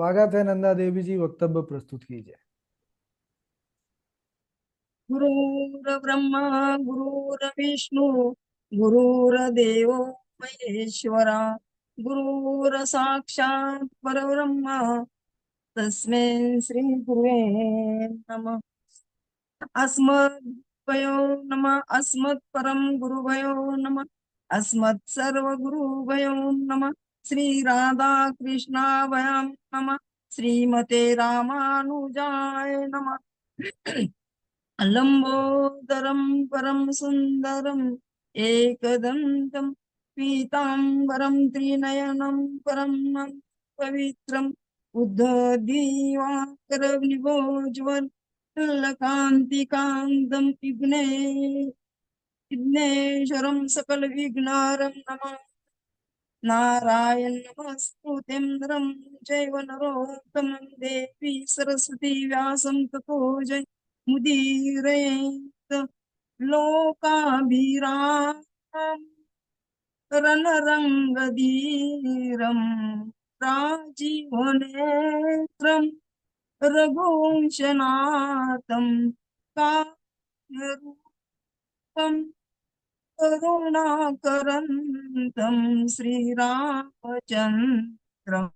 स्वागत है नंदा देवी जी, वक्तव्य प्रस्तुत कीजिए। गुरुर्ब्रह्मा गुरुर्विष्णु गुरुर्देवो महेश्वरा गुरुर्साक्षात् परब्रह्म तस्मै श्री गुरुवे नमः। अस्मद्भयो नमः। अस्मत् परम गुरुभयो नमः। अस्मत् सर्व गुरुभयो नमः। श्री राधा कृष्णाभयां नमः। श्रीमते रामानुजाय नमः। लंबोदरं परम सुंदरम एकदंतं पीतांबरं त्रिनयनं परम पवित्रम उद्धदीवाकरनिभोज्वल लकांतिकांतं विघ्नेश्वरं सकल विघ्नारं नमः। नारायण नमस्तुते नरं चैव नरोत्तमं देवी सरस्वती व्यासं ततो जय मुदीरयेत् लोकाभिरामं रणरङ्गधीरं राजीवनेत्रं रघुवंशनाथं कामरूपं करुणाकरन्तं श्रीरामचन्द्रं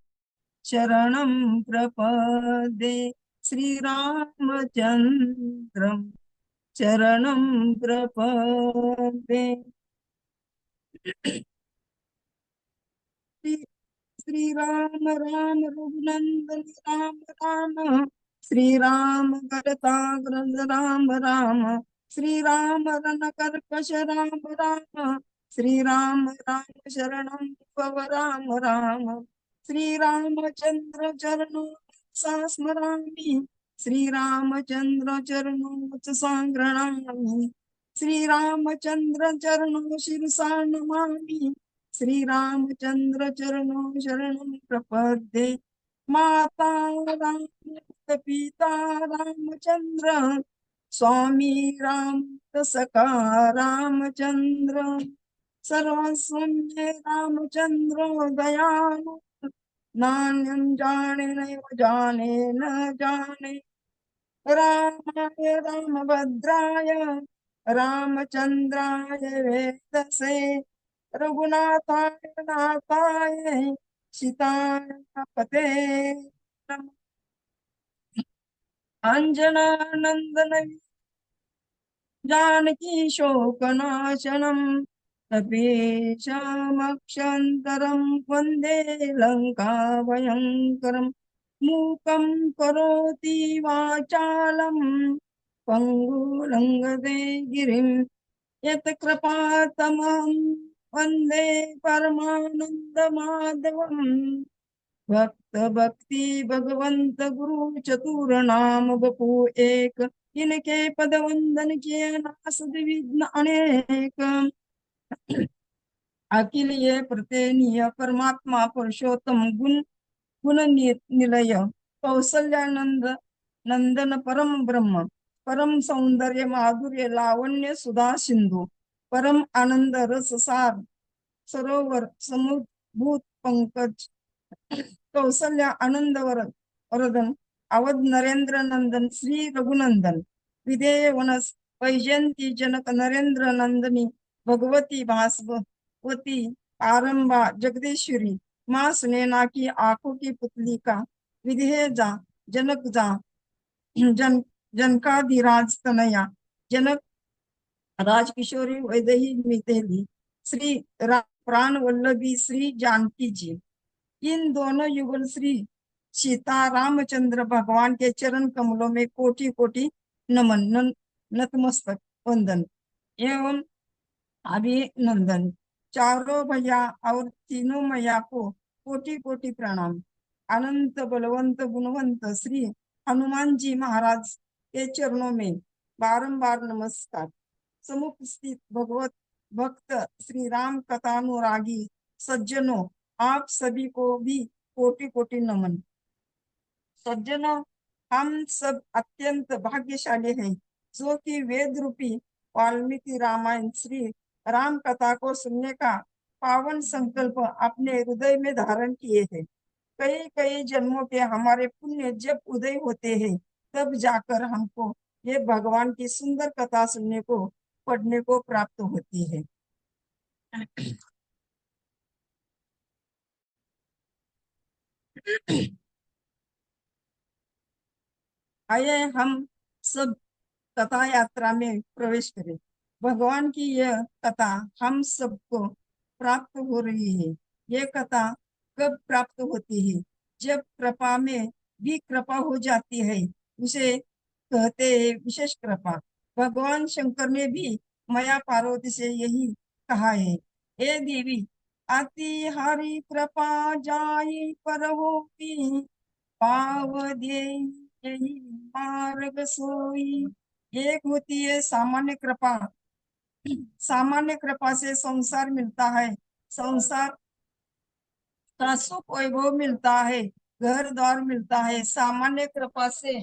शरणं प्रपदे। श्रीरामचन्द्रं शरणं प्रपदे। श्री श्रीराम राम रघुनंदन राम राम। श्रीराम करताग्रज राम राम। श्रीराम रण कर्कश राम राम। श्रीराम राम शरणं भव राम राम। श्रीरामचंद्र चरणों स्मरामि। श्रीरामचंद्र चरणों संगृह्णामि। श्रीरामचंद्र चरणों शिरसा नमामि। श्रीरामचंद्र चरणों शरणं प्रपद्ये। माता राम पिता रामचंद्र स्वामी राम सखा रामचंद्र सर्वस्व मे रामचंद्र दयालु। नान्यं जाने नैव जाने न जाने। रामाय रामभद्राय रामचंद्राय वेदसे रघुनाथाय नाथाय सीताय पते नमः। अंजनानंदन जानकी शोकनाशनम कपीशमक्षन्तरं वन्दे लङ्काभयङ्करम्। मूकं करोति वाचालं पङ्गुलङ्घते गिरिं यत्कृपातमहं वन्दे परमानन्दमाधवम्। भक्त भक्ति भगवंत गुरु चतुर नाम बपू एक। इनके पद वंदन किए नासद विघ्न अनेक। अखिल ये प्रत्यनीय परमात्मा पुरुषोत्तम गुण गुण निलय कौसल्यानंद नंदन परम ब्रह्म परम सौंदर्य माधुर्य लावण्य सुधा सिंधु परम आनंद रस सार सरोवर समुद्भूत पंकज कौसल्या आनंद वरदन अवध नरेंद्र नंदन श्री रघुनंदन विधेय वनस वैजयंती जनक नरेंद्र नंदनी भगवती भास्वती आरंभा जगदीश्वरी माँ सुनैना की आंखों की पुतली का विधेय जा जनक जा जन जनकाधिराज तनया जनक राजकिशोरी वैदेही मितेली श्री प्राण वल्लभी श्री जानकी जी। इन दोनों युगल श्री सीता रामचंद्र भगवान के चरण कमलों में कोटि कोटि नमन नतमस्तक वंदन एवं अभिनंदन। चारों भैया और तीनों मैया को कोटि कोटि प्रणाम। अनंत बलवंत गुणवंत श्री हनुमान जी महाराज के चरणों में बारंबार नमस्कार। समुख स्थित भगवत भक्त श्री राम कथानुरागी सज्जनों आप सभी को भी कोटि कोटि नमन। सज्जनों, हम सब अत्यंत भाग्यशाली हैं जो कि वेद रूपी वाल्मीकि रामायण श्री राम कथा को सुनने का पावन संकल्प अपने हृदय में धारण किए हैं। कई कई जन्मों के हमारे पुण्य जब उदय होते हैं, तब जाकर हमको ये भगवान की सुंदर कथा सुनने को, पढ़ने को प्राप्त होती है। आइए हम सब कथा यात्रा में प्रवेश करें। भगवान की यह कथा हम सबको प्राप्त हो रही है। यह कथा कब प्राप्त होती है? जब कृपा में भी कृपा हो जाती है, उसे कहते हैं विशेष कृपा। भगवान शंकर ने भी माया पार्वती से यही कहा है, हे देवी, अति हरि कृपा जाई पर होती, पाव दे यही मार्ग सोई। एक होती है सामान्य कृपा। सामान्य कृपा से संसार मिलता है, संसार का सुख वैभव मिलता है, घर द्वार मिलता है। सामान्य कृपा से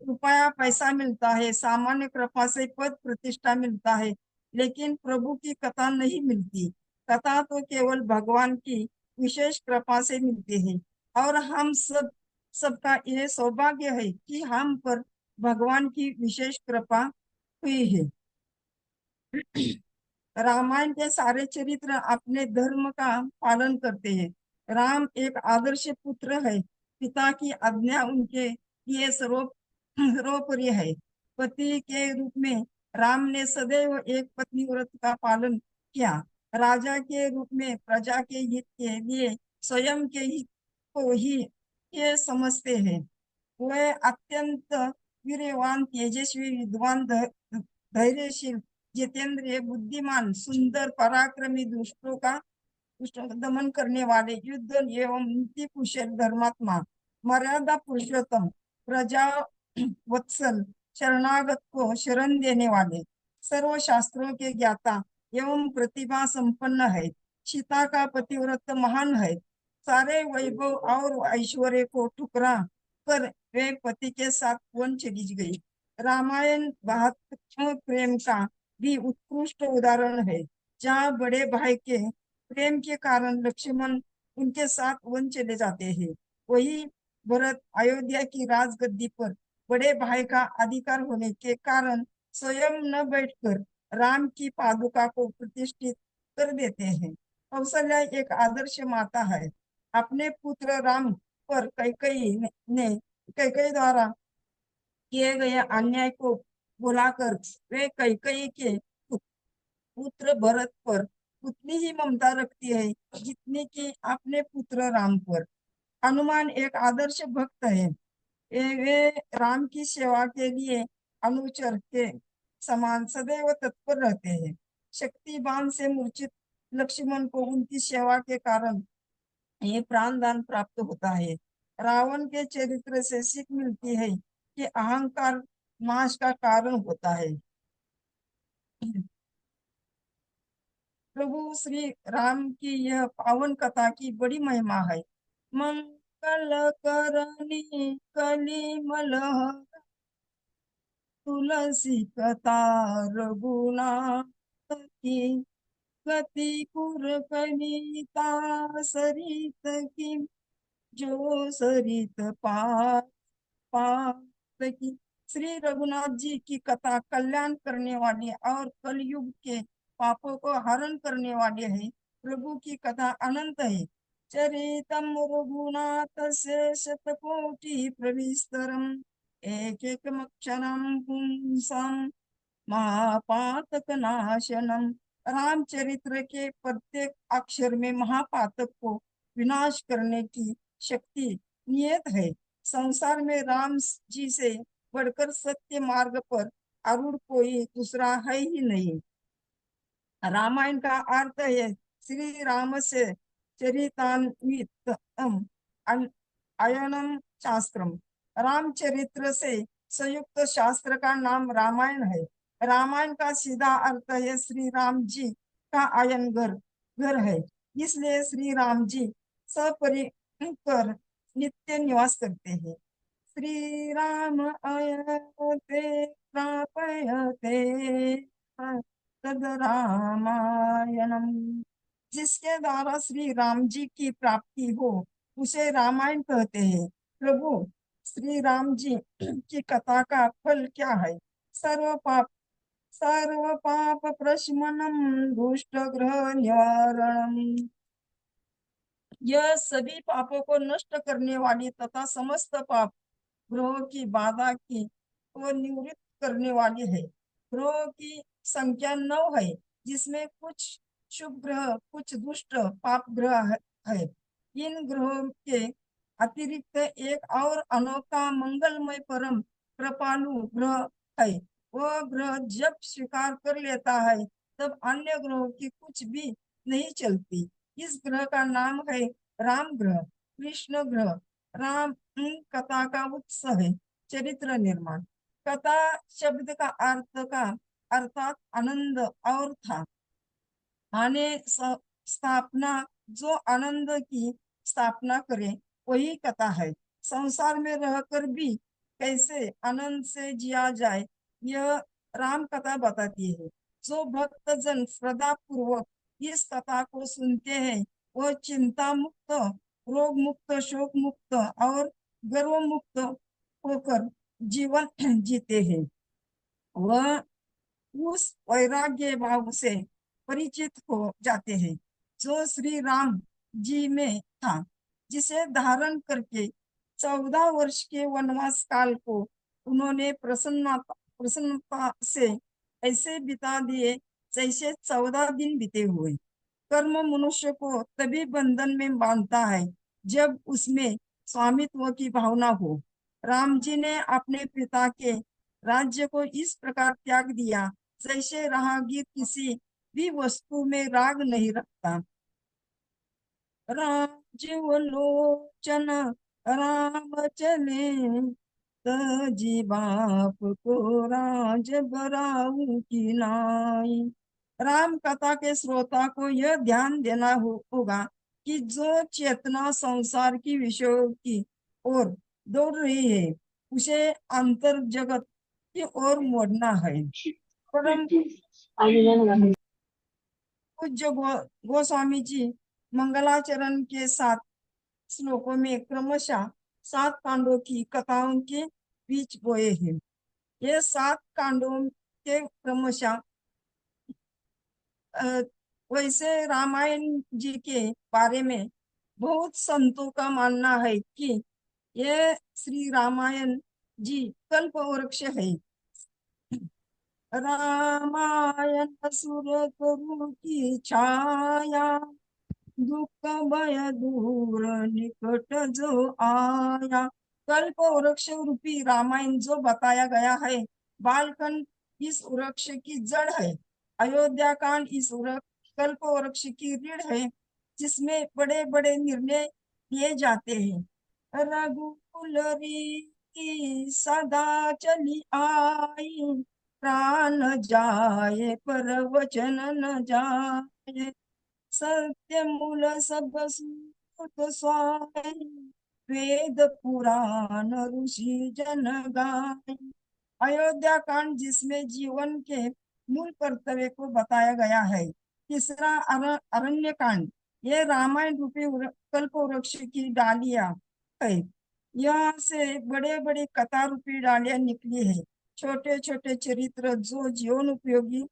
रुपया पैसा मिलता है, सामान्य कृपा से पद प्रतिष्ठा मिलता है, लेकिन प्रभु की कथा नहीं मिलती। कथा तो केवल भगवान की विशेष कृपा से मिलती है। और हम सबका यह सौभाग्य है कि हम पर भगवान की विशेष कृपा हुई है। रामायण के सारे चरित्र अपने धर्म का पालन करते हैं। राम एक आदर्श पुत्र है। पिता की आज्ञा उनके लिए सर्वोपरि है। पति के रूप में राम ने सदैव एक पत्नी व्रत का पालन किया। राजा के रूप में प्रजा के हित के लिए स्वयं के हित को ही ये समझते हैं। वह अत्यंत वीरवान, तेजस्वी, विद्वान, धैर्यशील, जितेंद्रिय, बुद्धिमान, सुंदर, पराक्रमी, दुष्टों का दमन करने वाले, युद्ध एवं नीति कुशल, धर्मात्मा, मर्यादा पुरुषोत्तम, प्रजा वत्सल, शरणागत को शरण देने वाले, सर्व शास्त्रों के ज्ञाता एवं प्रतिभा संपन्न है। सीता का पतिव्रत महान है। सारे वैभव और ऐश्वर्य को ठुकरा कर वे पति के साथ वन चली गई। रामायण भातृ प्रेम का भी उत्कृष्ट उदाहरण है, जहाँ बड़े भाई के प्रेम के कारण लक्ष्मण उनके साथ वन चले जाते हैं। वही भरत अयोध्या की राजगद्दी पर बड़े भाई का अधिकार होने के कारण स्वयं न बैठकर राम की पादुका को प्रतिष्ठित कर देते हैं। कौशल्या एक आदर्श माता है। अपने पुत्र राम पर कैकेयी द्वारा किए गए अन्याय को बुलाकर वे कैकेयी के पुत्र भरत पर उतनी ही ममता रखती है जितनी कि अपने पुत्र राम पर। हनुमान एक आदर्श भक्त है। वे राम की सेवा के लिए अनुचर के समान सदैव तत्पर रहते हैं। शक्तिबान से मूर्छित लक्ष्मण को उनकी सेवा के कारण ये प्राण दान प्राप्त होता है। रावण के चरित्र से सीख मिलती है कि अहंकार नाश का कारण होता है। प्रभु श्री राम की यह पावन कथा की बड़ी महिमा है। मंगल करनी कली मलह, तुलसी कथा रघुनाथ की, गति पुर कविता सरित की, जो सरित पार पात की। श्री रघुनाथ जी की कथा कल्याण करने वाली और कलयुग के पापों को हरण करने वाले है। प्रभु की कथा अनंत है। चरितम रघुनाथ से शतकोटि प्रविस्तरम, एक एक अक्षरम पुंसम महापातक नाशनम। रामचरित्र के प्रत्येक अक्षर में महापातक को विनाश करने की शक्ति नियत है। संसार में राम जी से बढ़कर सत्य मार्ग पर आरूढ़ कोई दूसरा है ही नहीं। रामायण का अर्थ है श्री राम से चरितान्वित अयनम शास्त्रम। रामचरित्र से संयुक्त शास्त्र का नाम रामायण है। रामायण का सीधा अर्थ है श्री राम जी का आयन घर है। इसलिए श्री राम जी सपरिकर नित्य निवास करते हैं। श्री राम अयते प्रापयते तद रामायणम। जिसके द्वारा श्री राम जी की प्राप्ति हो, उसे रामायण कहते हैं। प्रभु श्री राम जी की कथा का फल क्या है? सर्व पाप प्रशमनम, दुष्ट ग्रह निवारणम। यह सभी पापों को नष्ट करने वाली तथा समस्त पाप ग्रहों की बाधा की को निवृत्त करने वाली है। ग्रहों की संख्या 9 है, जिसमें कुछ शुभ ग्रह, कुछ दुष्ट पाप ग्रह है। इन ग्रहों के अतिरिक्त एक और अनोखा मंगलमय परम कृपालु ग्रह है। वह ग्रह जब स्वीकार कर लेता है, तब अन्य ग्रहों की कुछ भी नहीं चलती। इस ग्रह का नाम है राम ग्रह, कृष्ण ग्रह। राम कथा का उत्सव है। चरित्र निर्माण। कथा शब्द का अर्थ का अर्थात आनंद और था। आने स्थापना, जो आनंद की स्थापना करे वही कथा है। संसार में रहकर भी कैसे आनंद से जिया जाए, यह राम कथा बताती है। जो भक्त जन श्रद्धा पूर्वक इस कथा को सुनते हैं, वह चिंता मुक्त, रोग मुक्त, शोक मुक्त और गर्व मुक्त होकर जीवन जीते हैं। वह उस वैराग्य भाव से परिचित हो जाते हैं जो श्री राम जी में था, जिसे धारण करके 14 वर्ष के वनवास काल को उन्होंने प्रसन्नता से ऐसे बिता दिए जैसे 14 दिन बीते हुए। कर्म मनुष्य को तभी बंधन में बांधता है जब उसमें स्वामित्व की भावना हो। राम जी ने अपने पिता के राज्य को इस प्रकार त्याग दिया जैसे राहगीर किसी भी वस्तु में राग नहीं रखता। राम जीव लोचन राम चले, तजी बाप को राज बराऊ की नाई। राम कथा के श्रोता को यह ध्यान देना होगा कि जो चेतना संसार की विषयों की ओर दौड़ रही है, उसे अंतर जगत की ओर मोड़ना है। परम पूज्य गोस्वामी जी मंगलाचरण के 7 श्लोकों में क्रमशः 7 कांडों की कथाओं के बीच बोए हैं। ये 7 कांडों के क्रमशः वैसे रामायण जी के बारे में बहुत संतों का मानना है कि यह श्री रामायण जी कल्प वृक्ष है। रामायण सुर गुरु की छाया, दुख भय दूर निकट जो आया। कल्प वृक्ष रूपी रामायण जो बताया गया है, बालखंड इस वृक्ष की जड़ है। अयोध्या कांड इस कल्प वृक्ष की रीढ़ है, जिसमें बड़े बड़े निर्णय लिए जाते हैं। रघुकुल रीति सदा चली आई, प्राण जाए पर वचन न जाए। सत्य मूल सब सुत स्वाय, वेद पुराण ऋषि जन गाय। अयोध्या कांड जिसमें जीवन के मूल कर्तव्य को बताया गया है। तीसरा अरण्य कांड, ये रामायण रूपी कल्प वृक्ष की डालियां है। यहाँ से बड़े बड़े कथा रूपी डालियां निकली है, छोटे छोटे चरित्र जो जीवन उपयोगी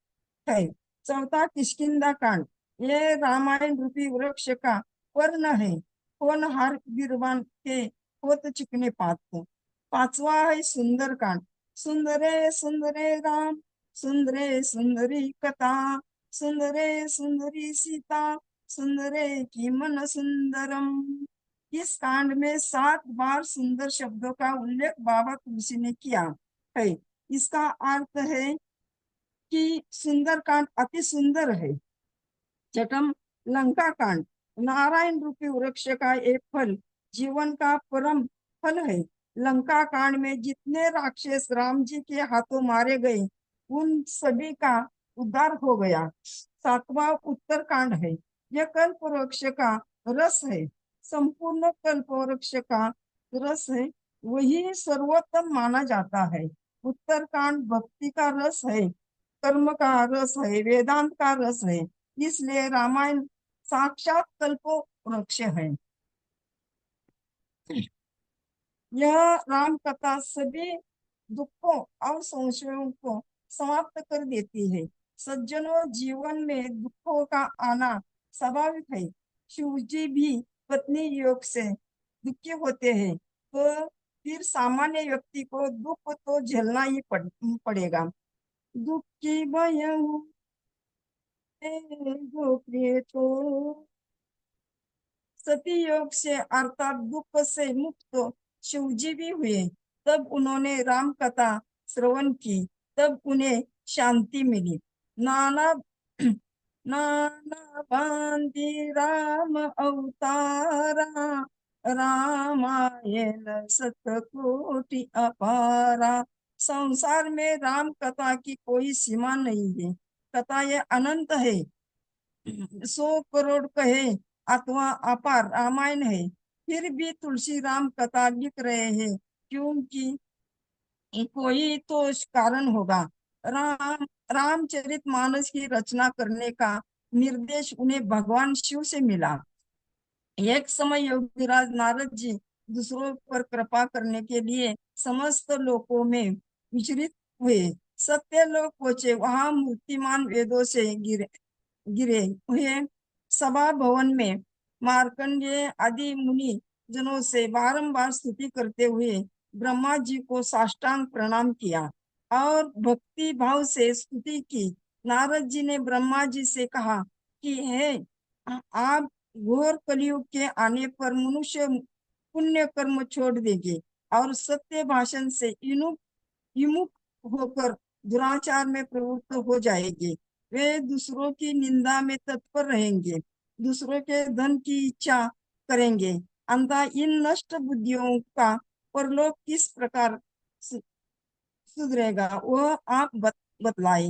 है। चौथा किष्किंधा कांड, ये रामायण रूपी वृक्ष का वर्ण है, होनहार वीरवान के होत चिकने पात्र। पांचवा है सुंदर कांड, सुंदरे सुंदरे राम, सुंदरे सुंदरी कथा, सुंदरे सुंदरी सीता, सुंदरे की मन सुंदरम। इस कांड में 7 बार सुंदर शब्दों का उल्लेख बाबा तुलसी ने किया है। इसका अर्थ है कि सुंदर कांड अति सुंदर है। छठम लंका कांड, नारायण रूपी वृक्ष का एक फल जीवन का परम फल है। लंका कांड में जितने राक्षस राम जी के हाथों मारे गए, उन सभी का उद्धार हो गया। 7वां उत्तर कांड है, यह कल्प वृक्ष का रस है। संपूर्ण कल्प वृक्ष का रस है, वही सर्वोत्तम माना जाता है। उत्तर कांड भक्ति का रस है, कर्म का रस है, वेदांत का रस है। इसलिए रामायण साक्षात कल्प वृक्ष है। यह राम कथा सभी दुखों और संशयों को समाप्त कर देती है। सज्जनों, जीवन में दुखों का आना स्वाभाविक है। शिव जी भी पत्नी योग से दुखी होते हैं, तो फिर सामान्य व्यक्ति को दुख तो झेलना ही पड़ेगा। दुखी भयं गोप्रिय तो सती योग से अर्थात दुख से मुक्त शिवजी भी हुए। तब उन्होंने राम कथा श्रवण की, तब उन्हें शांति मिली। नाना नाना बांधी राम अवतारा, रामायण सतकोटि अपारा। संसार में राम कथा की कोई सीमा नहीं है। कथा ये अनंत है, 100 करोड़ कहे अथवा अपार रामायण है। फिर भी तुलसी राम कथा लिख रहे हैं, क्योंकि कोई तो कारण होगा। राम रामचरितमानस की रचना करने का निर्देश उन्हें भगवान शिव से मिला। एक समय योगीराज नारद जी दूसरों पर कृपा करने के लिए समस्त लोकों में विचरित हुए। सत्य लोक पहुंचे, वहां मूर्तिमान वेदों से गिरे हुए सभा भवन में मार्कंडेय आदि मुनि जनों से बारंबार स्तुति करते हुए ब्रह्मा जी को साष्टांग प्रणाम किया और भक्ति भाव से स्तुति की। नारद जी ने ब्रह्मा जी से कहा कि हे आप, घोर कलयुग के आने पर मनुष्य पुण्य कर्म छोड़ देंगे और सत्य भाषण से विमुख होकर दुराचार में प्रवृत्त हो जाएंगे। वे दूसरों की निंदा में तत्पर रहेंगे, दूसरों के धन की इच्छा करेंगे। अंततः इन नष्ट बुद्धियों का परलोक किस प्रकार सुधरेगा, वह आप बतलाए।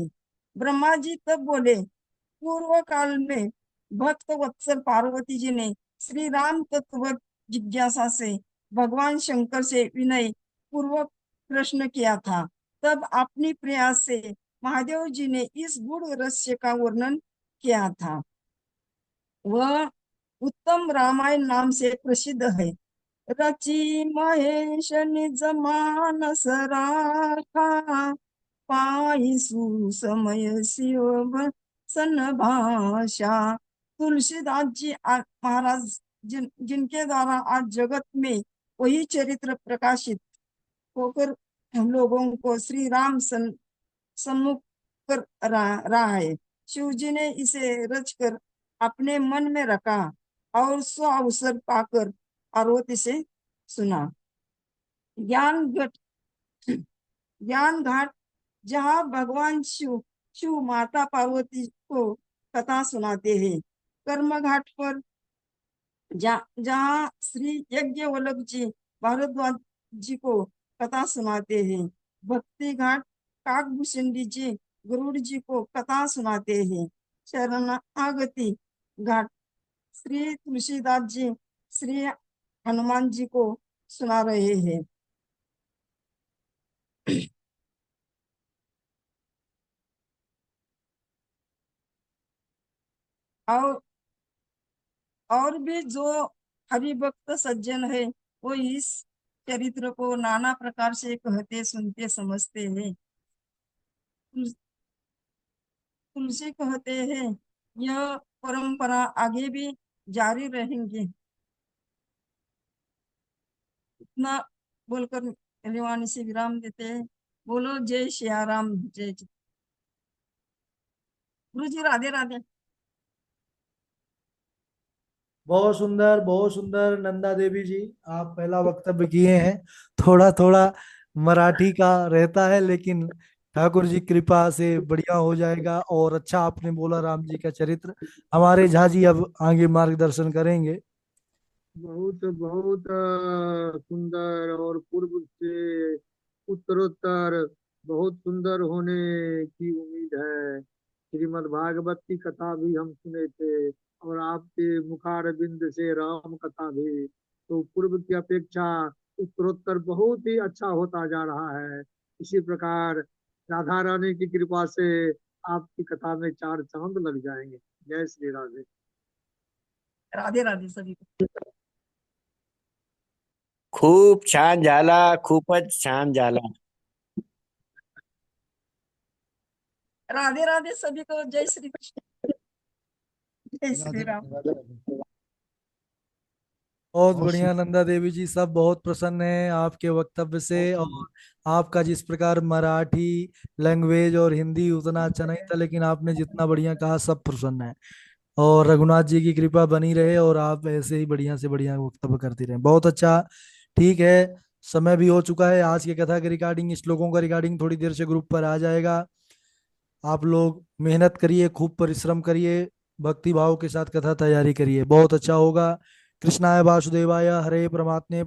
ब्रह्मा जी तब बोले, पूर्व काल में भक्त वत्सल पार्वती जी ने श्री राम तत्व जिज्ञासा से भगवान शंकर से विनय पूर्वक प्रश्न किया था। तब अपनी प्रयास से महादेव जी ने इस गूढ़ रहस्य का वर्णन किया था। वह उत्तम रामायण नाम से प्रसिद्ध है। रची महेश निज मानस राखा, पाई सुसमय शिव सन भाषा। तुलसीदास जी महाराज जिनके द्वारा आज जगत में वही चरित्र प्रकाशित होकर हम लोगों को श्री राम सम्मुख कर रहा है। शिव जी ने इसे रचकर अपने मन में रखा और स्व अवसर पाकर पार्वती से सुना। ज्ञान घट ज्ञान घाट, जहाँ भगवान शिव माता पार्वती को कथा सुनाते हैं। कर्म घाट पर जहाँ श्री यज्ञवल्लभ जी भारद्वाज जी को कथा सुनाते हैं। भक्ति घाट, काकभूषण जी गरुड़ जी को कथा सुनाते हैं। शरणागति घाट, श्री तुलसीदास जी श्री हनुमान जी को सुना रहे हैं। और और भी जो हरि भक्त सज्जन है, वो इस चरित्र को नाना प्रकार से कहते सुनते समझते हैं। तुलसी कहते हैं, यह परंपरा आगे भी जारी रहेंगी। इतना बोलकर एलिवानी से विराम देते हैं। बोलो जय सिया राम, जय गुरु जी, राधे राधे। बहुत सुंदर नंदा देवी जी, आप पहला वक्तव्य किए हैं। थोड़ा थोड़ा मराठी का रहता है, लेकिन ठाकुर जी कृपा से बढ़िया हो जाएगा। और अच्छा आपने बोला राम जी का चरित्र। हमारे झा जी अब आगे मार्गदर्शन करेंगे। बहुत बहुत सुंदर और पूर्व से उत्तरोत्तर बहुत सुंदर होने की उम्मीद है। श्रीमद् भागवत की कथा भी हम सुने थे और आपके मुखारबिंद से राम कथा भी, तो पूर्व की अपेक्षा उत्तरोत्तर बहुत ही अच्छा होता जा रहा है। इसी प्रकार राधा रानी की कृपा से आपकी कथा में चार चांद लग जाएंगे। जय श्री राधे। राधे राधे सभी को। खूप छान झाला, खूपच छान झाला. राधे राधे सभी को, जय श्री कृष्ण, जय श्री राधे राम। राधे राधे राधे। बहुत बहुत बढ़िया नंदा देवी जी, सब बहुत प्रसन्न है आपके वक्तव्य से। और आपका जिस प्रकार मराठी लैंग्वेज और हिंदी उतना अच्छा नहीं था, लेकिन आपने जितना बढ़िया कहा सब प्रसन्न है। और रघुनाथ जी की कृपा बनी रहे और आप ऐसे ही बढ़िया से बढ़िया वक्तव्य करते रहे, बहुत अच्छा। ठीक है, समय भी हो चुका है। आज की कथा के रिगार्डिंग, श्लोकों का रिगार्डिंग थोड़ी देर से ग्रुप पर आ जाएगा। आप लोग मेहनत करिए, खूब परिश्रम करिए, भक्ति भाव के साथ कथा तैयारी करिए, बहुत अच्छा होगा। कृष्णाय वासुदेवाय हरे परमात्मे